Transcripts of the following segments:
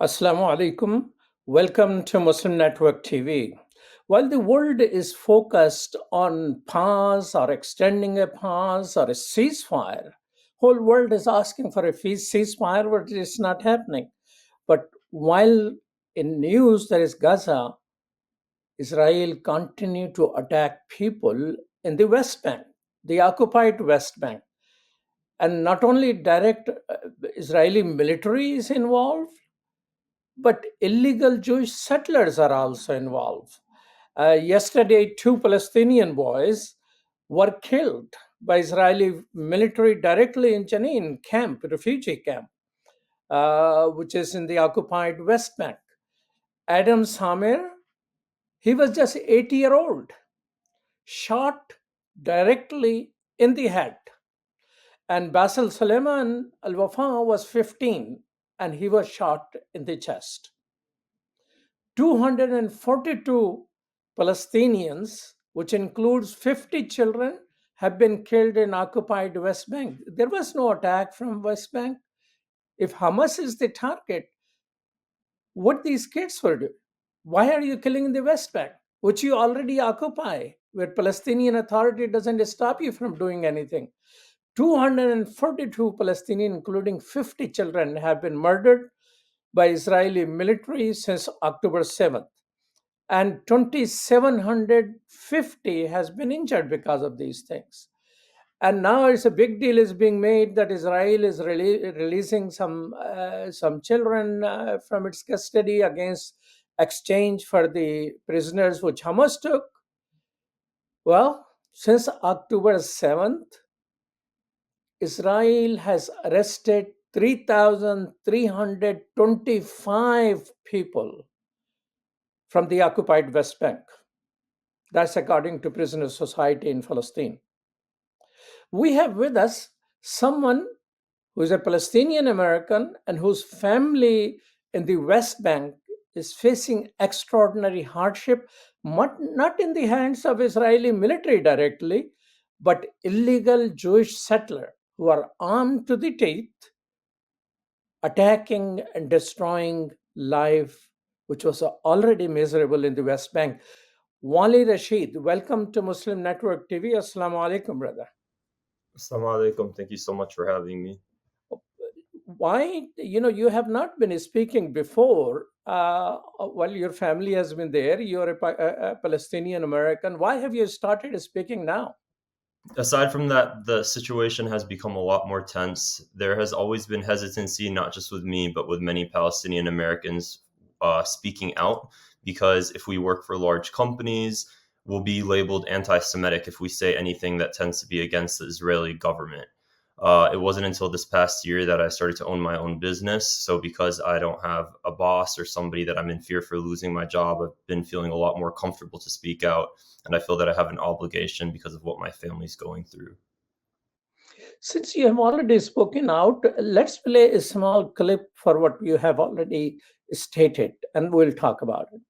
Assalamu alaikum. Welcome to Muslim Network TV. While the world is focused on pause or extending a pause or a ceasefire, whole world is asking for a ceasefire, but it's not happening. But while in news there is Gaza, Israel continue to attack people in the West Bank, the occupied West Bank. And not only direct Israeli military is involved, but illegal Jewish settlers are also involved. Yesterday, two Palestinian boys were killed by Israeli military directly in Jenin camp, refugee camp, which is in the occupied West Bank. Adam Samir, he was just 8-year-old, shot directly in the head. And Basil Suleiman al-Wafa was 15, and he was shot in the chest. 242 Palestinians, which includes 50 children, have been killed in occupied West Bank. There was no attack from West Bank. If Hamas is the target, what these kids will do? Why are you killing in the West Bank, which you already occupy, where Palestinian Authority doesn't stop you from doing anything? 242 Palestinians, including 50 children, have been murdered by Israeli military since October 7th. And 2,750 has been injured because of these things. And now it's a big deal is being made that Israel is releasing some children from its custody against exchange for the prisoners which Hamas took. Well, since October 7th, Israel has arrested 3,325 people from the occupied West Bank. That's according to Prisoner Society in Palestine. We have with us someone who is a Palestinian-American and whose family in the West Bank is facing extraordinary hardship, not in the hands of Israeli military directly, but illegal Jewish settlers who are armed to the teeth, attacking and destroying life, which was already miserable in the West Bank. Wally Rashid, welcome to Muslim Network TV. Assalamu alaikum, brother. Assalamu alaikum. Thank you so much for having me. Why, you have not been speaking before while your family has been there. You're a Palestinian-American. Why have you started speaking now? Aside from that, the situation has become a lot more tense. There has always been hesitancy, not just with me, but with many Palestinian Americans speaking out, because if we work for large companies, we'll be labeled anti-Semitic if we say anything that tends to be against the Israeli government. It wasn't until this past year that I started to own my own business. So because I don't have a boss or somebody that I'm in fear for losing my job, I've been feeling a lot more comfortable to speak out. And I feel that I have an obligation because of what my family's going through. Since you have already spoken out, let's play a small clip for what you have already stated, and we'll talk about it.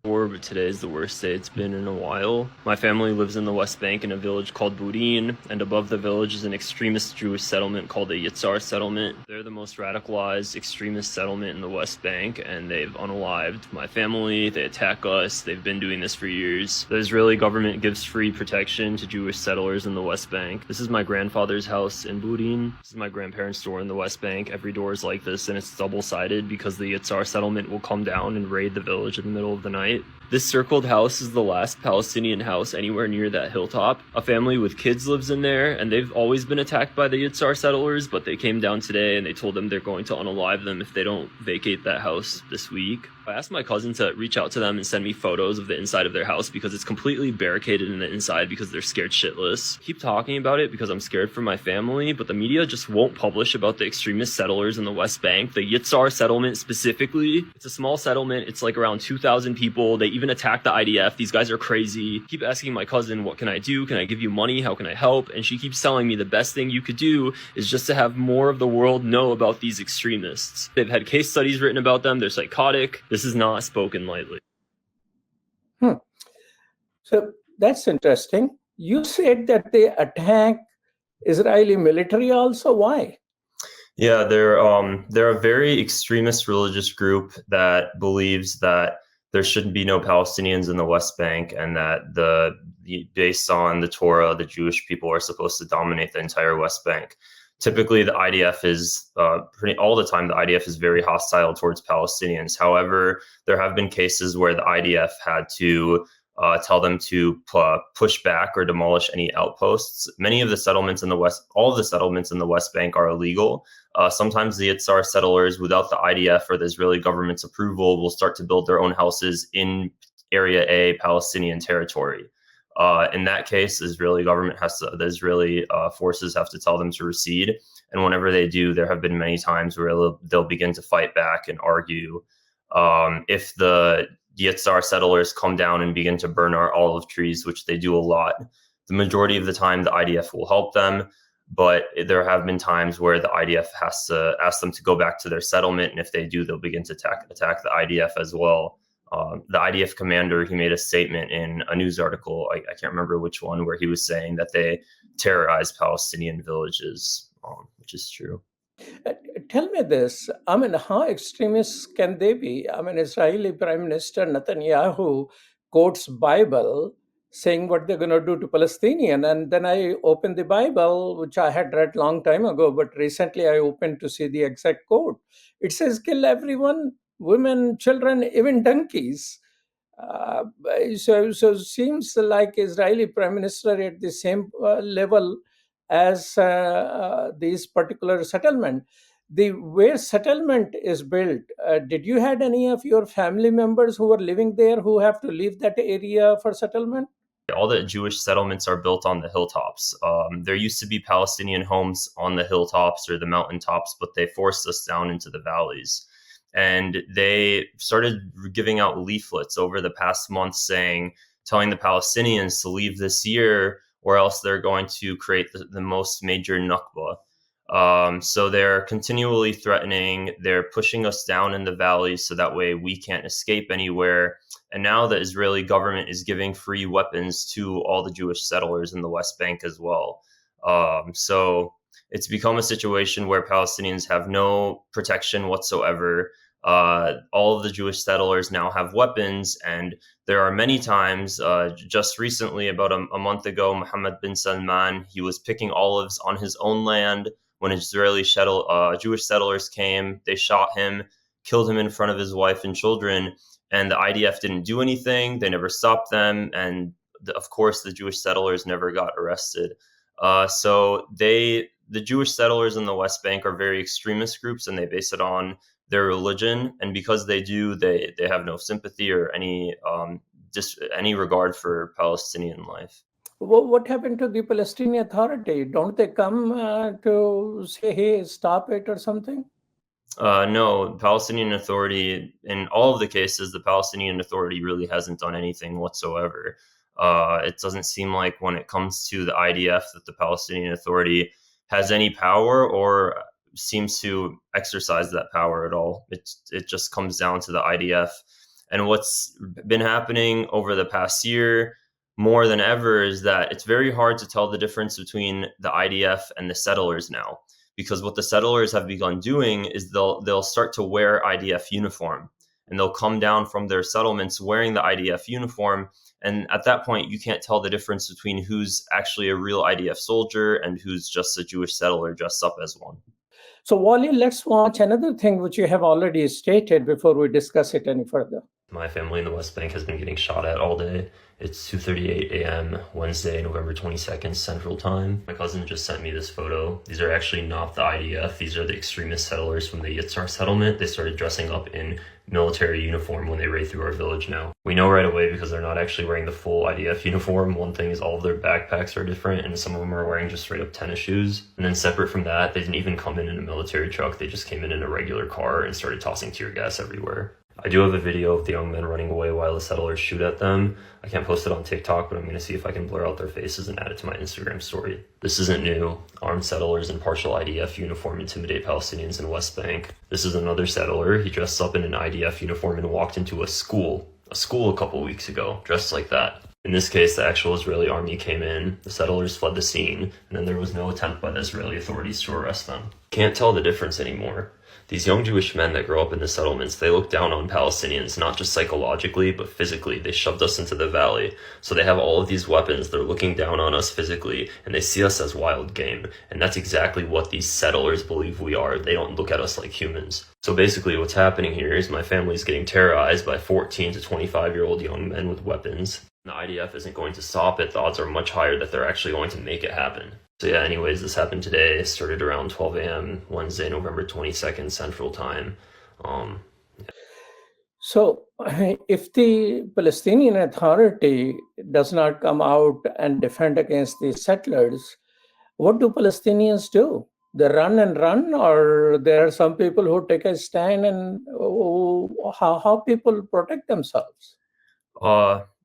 But today is the worst day it's been in a while. My family lives in the West Bank in a village called Burin, and above the village is an extremist Jewish settlement called the Yitzhar settlement. They're the most radicalized extremist settlement in the West Bank, and they've unalived my family. They attack us. They've been doing this for years. The Israeli government gives free protection to Jewish settlers in the West Bank. This is my grandfather's house in Burin. This is my grandparents' door in the West Bank. Every door is like this, and it's double-sided because the Yitzhar settlement will come down and raid the village in the middle of the night. This circled house is the last Palestinian house anywhere near that hilltop. A family with kids lives in there, and they've always been attacked by the Yitzhar settlers, but they came down today and they told them they're going to unalive them if they don't vacate that house this week. I asked my cousin to reach out to them and send me photos of the inside of their house because it's completely barricaded in the inside because they're scared shitless. I keep talking about it because I'm scared for my family, but the media just won't publish about the extremist settlers in the West Bank. The Yitzhar settlement specifically, it's a small settlement. It's like around 2,000 people. They even attacked the IDF. These guys are crazy. I keep asking my cousin, what can I do? Can I give you money? How can I help? And she keeps telling me the best thing you could do is just to have more of the world know about these extremists. They've had case studies written about them. They're psychotic. This is not spoken lightly. So that's interesting. You said that they attack Israeli military also. Why? Yeah, they're a very extremist religious group that believes that there should be no Palestinians in the West Bank, and that based on the Torah, the Jewish people are supposed to dominate the entire West Bank. Typically, the IDF is pretty all the time. The IDF is very hostile towards Palestinians. However, there have been cases where the IDF had to tell them to push back or demolish any outposts. Many of the settlements in the West, all of the settlements in the West Bank are illegal. Sometimes the Yitzhar settlers, without the IDF or the Israeli government's approval, will start to build their own houses in Area A, Palestinian territory. In that case, the the Israeli forces have to tell them to recede. And whenever they do, there have been many times where they'll begin to fight back and argue. If the Yitzhar settlers come down and begin to burn our olive trees, which they do a lot, the majority of the time the IDF will help them. But there have been times where the IDF has to ask them to go back to their settlement, and if they do, they'll begin to attack the IDF as well. The IDF commander, he made a statement in a news article, I can't remember which one, where he was saying that they terrorize Palestinian villages, which is true. Uh, Tell me this. I mean, how extremists can they be? I mean, Israeli Prime Minister Netanyahu quotes Bible saying what they're going to do to Palestinian, and then I opened the Bible, which I had read long time ago, but recently I opened to see the exact quote. It says, "Kill everyone, women, children, even donkeys." Uh, so seems like Israeli Prime Minister at the same level as these particular settlement. The where settlement is built, did you had any of your family members who were living there who have to leave that area for settlement? All the Jewish settlements are built on the hilltops. There used to be Palestinian homes on the hilltops or the mountaintops, but they forced us down into the valleys. And they started giving out leaflets over the past month telling the Palestinians to leave this year, or else they're going to create the most major Nakba. So they're continually threatening, they're pushing us down in the valleys so that way we can't escape anywhere. And now the Israeli government is giving free weapons to all the Jewish settlers in the West Bank as well. So it's become a situation where Palestinians have no protection whatsoever. All of the Jewish settlers now have weapons, and there are many times, just recently, about a month ago, Mohammed bin Salman, he was picking olives on his own land. When Jewish settlers came, they shot him, killed him in front of his wife and children, and the IDF didn't do anything. They never stopped them, and of course, the Jewish settlers never got arrested. The Jewish settlers in the West Bank are very extremist groups, and they base it on their religion. And because they do, they have no sympathy or any regard for Palestinian life. What happened to the Palestinian Authority? Don't they come to say, hey, stop it or something? No, Palestinian Authority, in all of the cases, the Palestinian Authority really hasn't done anything whatsoever. It doesn't seem like when it comes to the IDF that the Palestinian Authority has any power or seems to exercise that power at all. It just comes down to the IDF. And what's been happening over the past year more than ever is that it's very hard to tell the difference between the IDF and the settlers now. Because what the settlers have begun doing is they'll start to wear IDF uniform, and they'll come down from their settlements wearing the IDF uniform. And at that point, you can't tell the difference between who's actually a real IDF soldier and who's just a Jewish settler dressed up as one. So, Wally, let's watch another thing which you have already stated before we discuss it any further. My family in the West Bank has been getting shot at all day. It's 2:38 a.m. Wednesday, November 22nd, Central Time. My cousin just sent me this photo. These are actually not the IDF. These are the extremist settlers from the Yitzhar settlement. They started dressing up in military uniform when they raid through our village now. We know right away because they're not actually wearing the full IDF uniform. One thing is all of their backpacks are different, and some of them are wearing just straight up tennis shoes. And then separate from that, they didn't even come in a military truck. They just came in a regular car and started tossing tear gas everywhere. I do have a video of the young men running away while the settlers shoot at them. I can't post it on TikTok, but I'm going to see if I can blur out their faces and add it to my Instagram story. This isn't new. Armed settlers in partial IDF uniform intimidate Palestinians in West Bank. This is another settler. He dressed up in an IDF uniform and walked into a school a couple weeks ago, dressed like that. In this case, the actual Israeli army came in, the settlers fled the scene, and then there was no attempt by the Israeli authorities to arrest them. Can't tell the difference anymore. These young Jewish men that grow up in the settlements, they look down on Palestinians, not just psychologically, but physically. They shoved us into the valley. So they have all of these weapons, they're looking down on us physically, and they see us as wild game. And that's exactly what these settlers believe we are. They don't look at us like humans. So basically what's happening here is my family's getting terrorized by 14 to 25-year-old young men with weapons. The IDF isn't going to stop it. The odds are much higher that they're actually going to make it happen. So yeah, anyways, this happened today. It started around 12 a.m. Wednesday, November 22nd, Central Time. So, if the Palestinian Authority does not come out and defend against the settlers, what do Palestinians do? They run and run, or there are some people who take a stand, and how people protect themselves?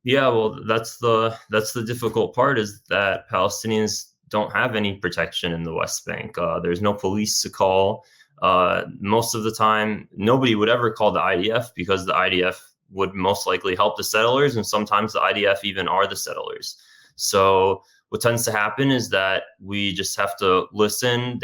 Yeah, well, that's the difficult part, is that Palestinians don't have any protection in the West Bank. There's no police to call. Most of the time, nobody would ever call the IDF, because the IDF would most likely help the settlers, and sometimes the IDF even are the settlers. So what tends to happen is that we just have to listen.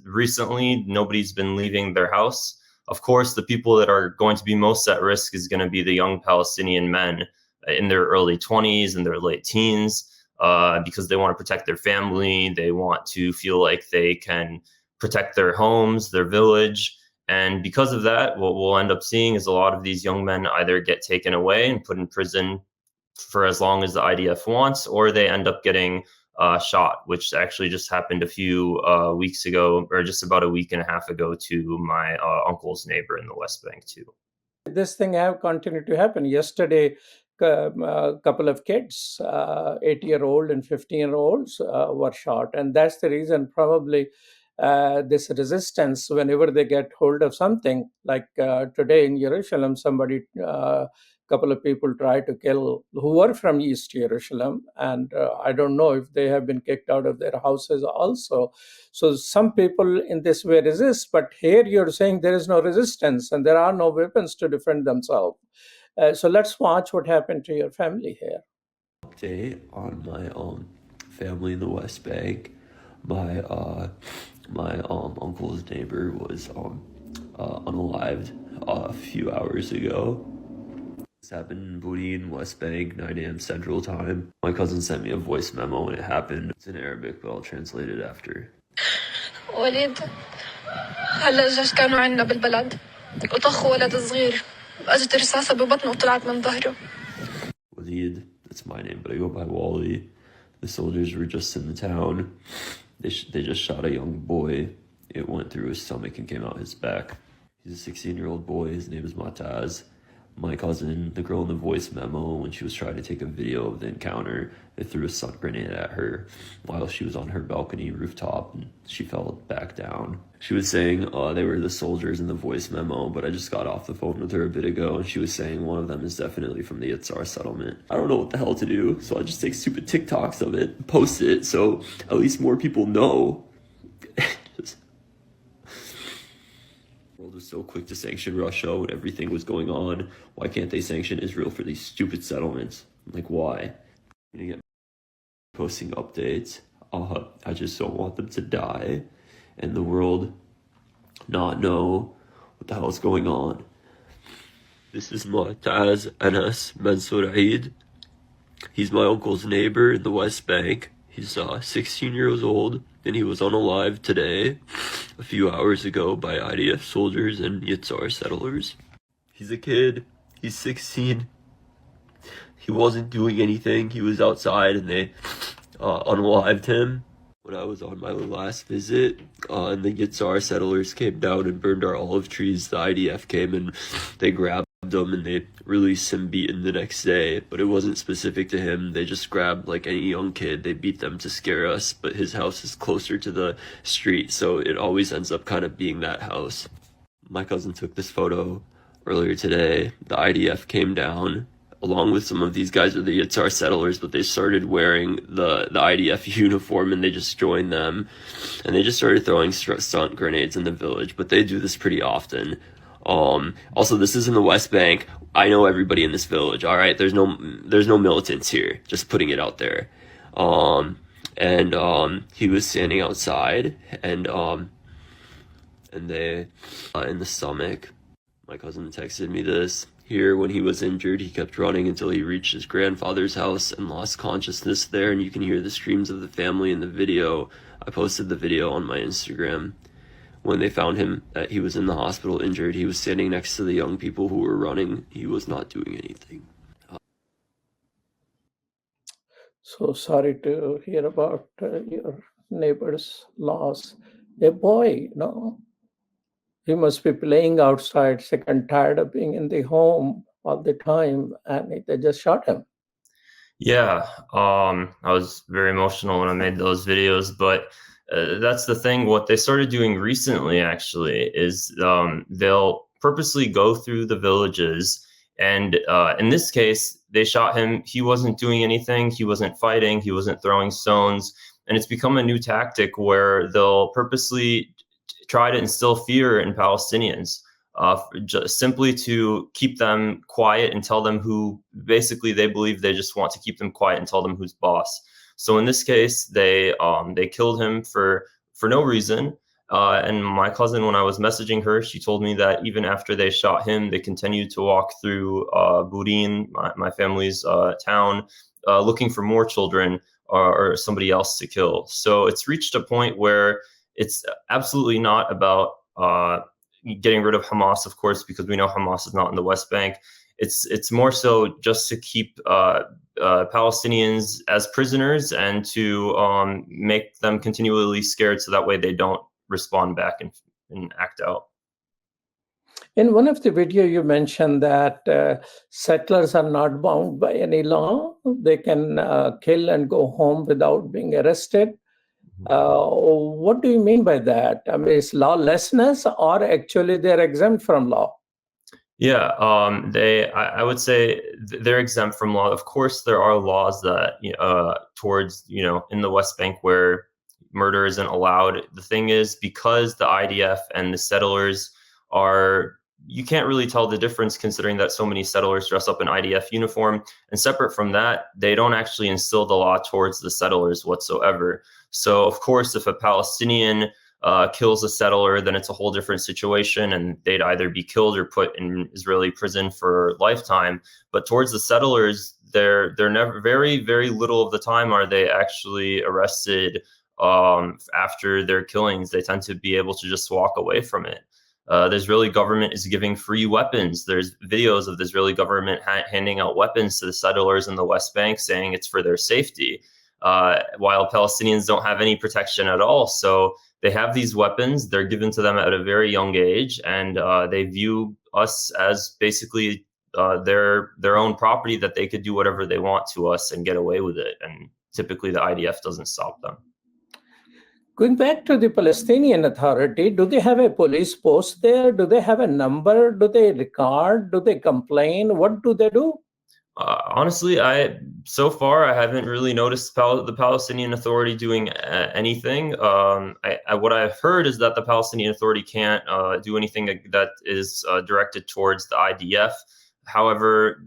Recently, nobody's been leaving their house. Of course, the people that are going to be most at risk is going to be the young Palestinian men in their early 20s and their late teens, because they want to protect their family. They want to feel like they can protect their homes, their village. And because of that, what we'll end up seeing is a lot of these young men either get taken away and put in prison for as long as the IDF wants, or they end up getting shot, which actually just happened a few weeks ago, or just about a week and a half ago, to my uncle's neighbor in the West Bank too. This thing have continued to happen. Yesterday, a couple of kids, 8-year-old and 15-year-olds, were shot, and that's the reason probably this resistance. Whenever they get hold of something, like today in Jerusalem, couple of people tried to kill who were from East Jerusalem, and I don't know if they have been kicked out of their houses also. So some people in this way resist, but here you're saying there is no resistance and there are no weapons to defend themselves. So let's watch what happened to your family here. Update on my family in the West Bank. My uncle's neighbor was unalived a few hours ago. This happened in Boudin, West Bank, 9 a.m. Central Time. My cousin sent me a voice memo when it happened. It's in Arabic, but I'll translate it after. وليد هلا الجيش كانوا عنا بالبلد وطخ ولد صغير اجت رصاصة ببطنه وطلعت من ظهره. Waleed, that's my name, but I go by Wally. The soldiers were just in the town. They just shot a young boy. It went through his stomach and came out his back. He's a 16-year-old boy. His name is Mataz. My cousin, the girl in the voice memo, when she was trying to take a video of the encounter, they threw a stun grenade at her while she was on her balcony rooftop, and she fell back down. She was saying they were the soldiers in the voice memo, but I just got off the phone with her a bit ago, and she was saying one of them is definitely from the Yitzhar settlement. I don't know what the hell to do, so I just take stupid TikToks of it, post it, so at least more people know. The world was so quick to sanction Russia when everything was going on. Why can't they sanction Israel for these stupid settlements? Like, why? I'm gonna get posting updates. I just don't want them to die and the world not know what the hell is going on. This is Mu'taz Anas Mansour Eid. He's my uncle's neighbor in the West Bank. He's 16 years old, and he was unalived today, a few hours ago, by IDF soldiers and Yitzhar settlers. He's a kid. He's 16. He wasn't doing anything. He was outside, and they unalived him. When I was on my last visit, and the Yitzhar settlers came down and burned our olive trees, the IDF came and they grabbed him and they released him beaten the next day. But it wasn't specific to him. They just grabbed like any young kid. They beat them to scare us, but his house is closer to the street, so it always ends up kind of being that house. My cousin took this photo earlier today. The IDF came down along with some of these guys are the Yitzhar settlers, but they started wearing the IDF uniform and they just joined them, and they just started throwing stunt grenades in the village. But they do this pretty often. Also, this is in the West Bank. I know everybody in this village. All right, there's no militants here. Just putting it out there. And he was standing outside, and they in the stomach. My cousin texted me this. Here, when he was injured, he kept running until he reached his grandfather's house and lost consciousness there, and you can hear the screams of the family in the video. I posted the video on my Instagram. When they found him, that he was in the hospital injured, he was standing next to the young people who were running. He was not doing anything. So sorry to hear about your neighbor's loss. A boy, no? He must be playing outside, sick and tired of being in the home all the time, and they just shot him. Yeah, I was very emotional when I made those videos, but that's the thing. What they started doing recently, actually, is they'll purposely go through the villages, and in this case, they shot him. He wasn't doing anything. He wasn't fighting. He wasn't throwing stones, and it's become a new tactic where they'll purposely try to instill fear in Palestinians, just simply to keep them quiet and tell them who, basically they believe they just want to keep them quiet and tell them who's boss. So in this case, they killed him for no reason. And my cousin, when I was messaging her, she told me that even after they shot him, they continued to walk through Burin, my family's town, looking for more children or somebody else to kill. So it's reached a point where it's absolutely not about getting rid of Hamas, of course, because we know Hamas is not in the West Bank. It's more so just to keep Palestinians as prisoners and to make them continually scared, so that way they don't respond back and act out. In one of the video, you mentioned that settlers are not bound by any law. They can kill and go home without being arrested. What do you mean by that? I mean, is lawlessness, or actually they're exempt from law? Yeah, I would say they're exempt from law. Of course, there are laws that towards in the West Bank where murder isn't allowed. The thing is, because the IDF and the settlers you can't really tell the difference, considering that so many settlers dress up in IDF uniform. And separate from that, they don't actually instill the law towards the settlers whatsoever. So, of course, if a Palestinian kills a settler, then it's a whole different situation, and they'd either be killed or put in Israeli prison for lifetime. But towards the settlers, they're never, very, very little of the time are they actually arrested after their killings. They tend to be able to just walk away from it. The Israeli government is giving free weapons. There's videos of the Israeli government handing out weapons to the settlers in the West Bank, saying it's for their safety, while Palestinians don't have any protection at all. So they have these weapons. They're given to them at a very young age, and they view us as basically their own property, that they could do whatever they want to us and get away with it. And typically the IDF doesn't stop them. Going back to the Palestinian Authority, do they have a police post there? Do they have a number? Do they record? Do they complain? What do they do? Honestly, so far I haven't really noticed the Palestinian Authority doing anything. What I've heard is that the Palestinian Authority can't do anything that is directed towards the IDF. However,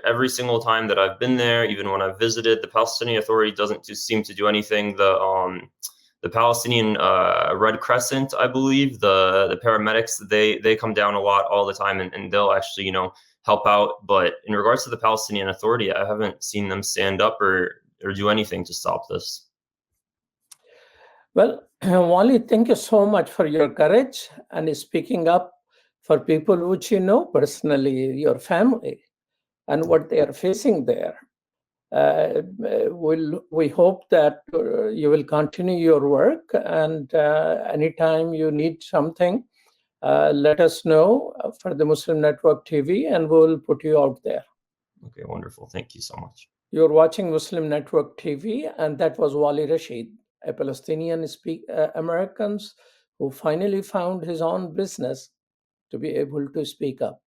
every single time that I've been there, even when I've visited, the Palestinian Authority doesn't seem to do anything. The Palestinian Red Crescent, I believe, the paramedics, they come down a lot all the time, and they'll actually, help out. But in regards to the Palestinian Authority, I haven't seen them stand up or do anything to stop this. Well, Wally, thank you so much for your courage and speaking up for people which you know personally, your family, and what they are facing there. We hope that you will continue your work, and anytime you need something, let us know for the Muslim Network TV, and we'll put you out there. Okay, wonderful. Thank you so much. You're watching Muslim Network TV, and that was Wally Rashid, a Palestinian-American who finally found his own business to be able to speak up.